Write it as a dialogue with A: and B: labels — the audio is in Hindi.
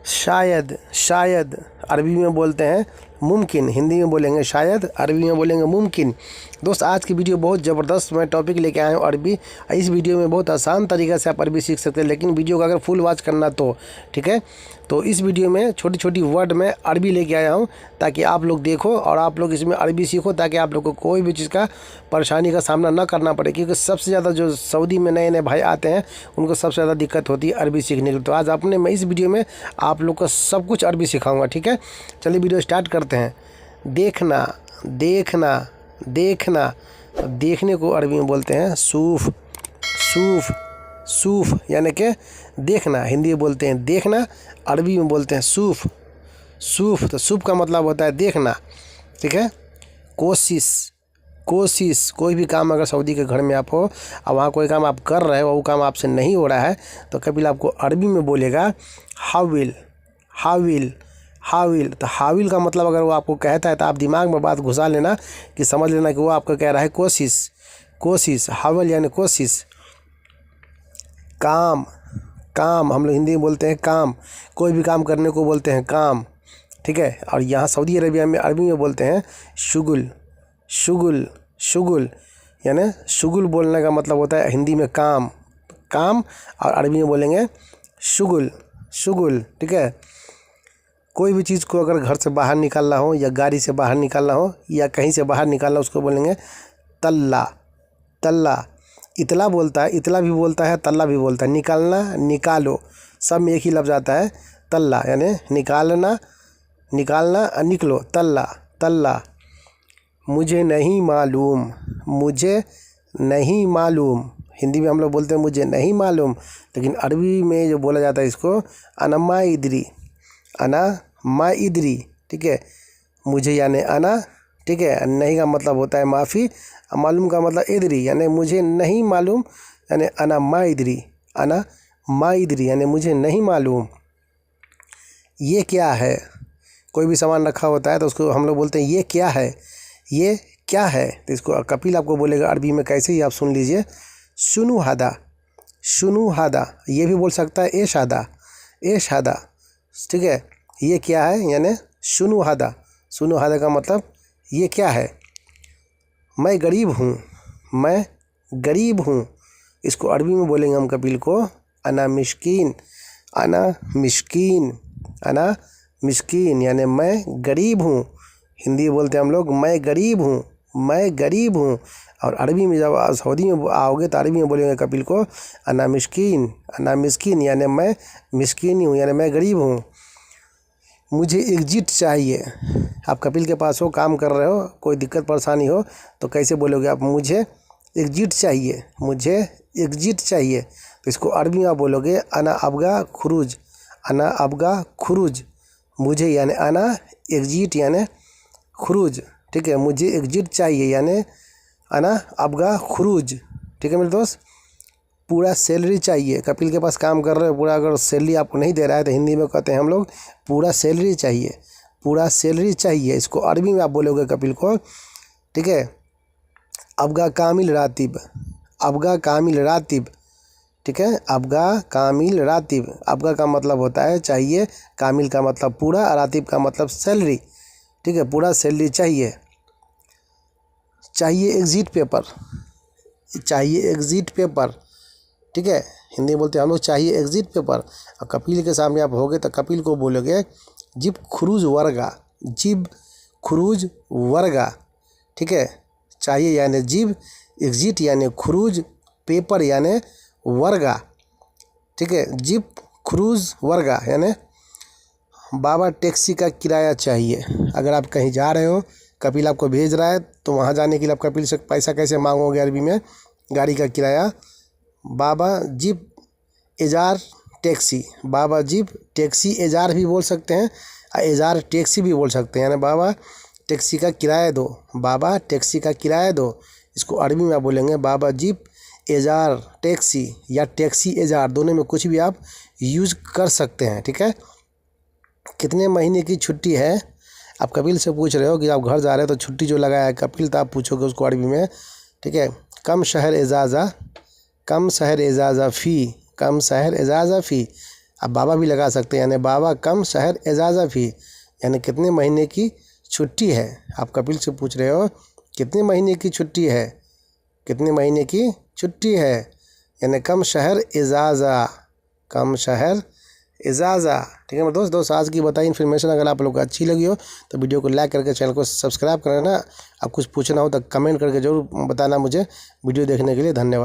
A: शायद, शायद अरबी में बोलते हैं मुमकिन, हिंदी में बोलेंगे शायद, अरबी में बोलेंगे मुमकिन। दोस्त आज की वीडियो बहुत ज़बरदस्त मैं टॉपिक लेके आया हूँ अरबी। इस वीडियो में बहुत आसान तरीक़े से आप अरबी सीख सकते हैं, लेकिन वीडियो का अगर फुल वॉच करना तो ठीक है। तो इस वीडियो में छोटी छोटी वर्ड में अरबी लेके आया हूँ ताकि आप लोग देखो और आप लोग इसमें अरबी सीखो, ताकि आप लोग को कोई भी चीज़ का परेशानी का सामना ना करना पड़े। क्योंकि सबसे ज़्यादा जो सऊदी में नए नए भाई आते हैं उनको सबसे ज़्यादा दिक्कत होती है अरबी सीखने की। तो आज मैं इस वीडियो में आप लोग को सब कुछ अरबी सिखाऊंगा, ठीक है। चलिए वीडियो स्टार्ट करते हैं। देखना, देखना, देखना, देखने को अरबी में बोलते हैं सूफ, सूफ, सूफ यानी कि देखना। हिंदी में बोलते हैं देखना, अरबी में बोलते हैं सूफ, सूफ। तो सूफ का मतलब होता है देखना, ठीक है। कोशिश, कोशिश, कोई भी काम अगर सऊदी के घर में आप हो और वहाँ कोई काम आप कर रहे हो वो काम आपसे नहीं हो रहा है तो कपिल आपको अरबी में बोलेगा हाविल, हाविल, हाविल। तो हाविल का मतलब अगर वो आपको कहता है तो आप दिमाग में बात घुसा लेना कि समझ लेना कि वो आपको कह रहा है कोशिश, कोशिश। हाविल यानी कोशिश। काम, काम हम लोग हिंदी में बोलते हैं काम, कोई भी काम करने को बोलते हैं काम, ठीक है। और यहाँ सऊदी अरबिया में अरबी में बोलते हैं शुगुल, शुगुल, शुगुल यानी शुगुल बोलने का मतलब होता है हिंदी में काम, काम, और अरबी में बोलेंगे शुगुल, शुगुल, ठीक है। कोई भी चीज़ को अगर घर से बाहर निकालना हो या गाड़ी से बाहर निकालना हो या कहीं से बाहर निकालना उसको बोलेंगे तल्ला, तल्ला। इतला बोलता है, इतला भी बोलता है, तल्ला भी बोलता है। निकालना, निकालो, सब में एक ही लफ्ज़ आता है तल्ला यानी निकालना, निकालना, निकलो, तल्ला, तल्ला। मुझे नहीं मालूम, मुझे नहीं मालूम। हिंदी में हम लोग बोलते हैं मुझे नहीं मालूम, लेकिन अरबी में जो बोला जाता है इसको अना मा इदरी, अना मा इदरी, ठीक है। मुझे यानी अना, ठीक है। नहीं का मतलब होता है माफ़ी, मालूम का मतलब इदरी यानी मुझे नहीं मालूम, यानी अना मा इदरी, अना मा इदरी यानी मुझे नहीं मालूम। ये क्या है, कोई भी सामान रखा होता है तो उसको हम लोग बोलते हैं ये क्या है, ये क्या है। तो इसको कपिल आपको बोलेगा अरबी में कैसे ही आप सुन लीजिए, शुनु हादा, शुनु हादा। ये भी बोल सकता है ए शादा, ए शादा, ठीक है। ये क्या है यानी शुनु हादा, शुनु हादा का मतलब ये क्या है। मैं गरीब हूँ, मैं गरीब हूँ। इसको अरबी में बोलेंगे हम कपिल को अना मिस्कीन, अना मिस्कीन, अना मिस्कीन यानी मैं गरीब हूँ। हिंदी बोलते हैं हम लोग मैं गरीब हूँ, मैं गरीब हूँ। और अरबी में जब सऊदी में आओगे तो अरबी में बोलेंगे कपिल को अना मिस्कीन, अना मिस्कीन यानी मैं मिस्कीन हूँ यानी मैं गरीब हूँ। मुझे एग्जिट चाहिए, आप कपिल के पास हो, काम कर रहे हो, कोई दिक्कत परेशानी हो तो कैसे बोलोगे आप, मुझे एग्जिट चाहिए, मुझे एग्जिट चाहिए। तो इसको अरबी में आप बोलोगे अना अबगा खुरूज, अना अबगा खुरूज। मुझे यानी अना, एग्जिट यानी खुरूज, ठीक है। मुझे एग्जिट चाहिए यानी अना अबगा खुरूज, ठीक है मेरे दोस्त। पूरा सैलरी चाहिए, कपिल के पास काम कर रहे हो, पूरा अगर सैलरी आपको नहीं दे रहा है तो हिंदी में कहते हैं हम लोग पूरा सैलरी चाहिए, पूरा सैलरी चाहिए। इसको अरबी में आप बोलोगे कपिल को, ठीक है। अबगा कामिल रातिब, अबगा कामिल रातिब, ठीक है। अबगा कामिल रातिब, अबगा का मतलब होता है चाहिए, कामिल का मतलब पूरा, रातिब का मतलब सैलरी, ठीक है। पूरा सैलरी चाहिए। चाहिए एग्जिट पेपर, चाहिए एग्जिट पेपर, ठीक है। हिंदी में बोलते हैं हम लोग चाहिए एग्जिट पेपर। और कपिल के सामने आप होगे तो कपिल को बोलोगे जिब खुरूज वर्गा, जिब खुरूज वर्गा, ठीक है। चाहिए यानी जिब, एग्जिट यानी खुरूज, पेपर यानी वर्गा, ठीक है। जिब खुरूज वर्गा यानी बाबा टैक्सी का किराया चाहिए। अगर आप कहीं जा रहे हो, कपिल आपको भेज रहा है तो वहाँ जाने के लिए आप कपिल से पैसा कैसे मांगोगे अरबी में, गाड़ी का किराया। बाबा जिब एजार टैक्सी, बाबा जिब टैक्सी एजार भी बोल सकते हैं, एजार टैक्सी भी बोल सकते हैं, यानी बाबा टैक्सी का किराया दो, बाबा टैक्सी का किराया दो। इसको अरबी में आप बोलेंगे बाबा जिब एजार टैक्सी या टैक्सी एजार, दोनों में कुछ भी आप यूज़ कर सकते हैं, ठीक है। कितने महीने की छुट्टी है, आप कपिल से पूछ रहे हो कि आप घर जा रहे हो तो छुट्टी जो लगाया है कपिल, तो आप पूछोगे उसको अरबी में, ठीक है। कम शहर एजाज़ा, कम शहर एजाज़ा फ़ी, कम शहर एजाज़ा फ़ी। आप बाबा भी लगा सकते हैं, यानी बाबा कम शहर एजाज़ा फी, यानी कितने महीने की छुट्टी है। आप कपिल से पूछ रहे हो कितने महीने की छुट्टी है, कितने महीने की छुट्टी है, यानी कम शहर एजाज़ा, कम शहर एजाज़ा। ठीक है मेरे दोस्त, आज की बताई इन्फॉर्मेशन अगर आप लोग को अच्छी लगी हो तो वीडियो को लाइक करके चैनल को सब्सक्राइब करना। आप कुछ पूछना हो तो कमेंट करके ज़रूर बताना मुझे। वीडियो देखने के लिए धन्यवाद।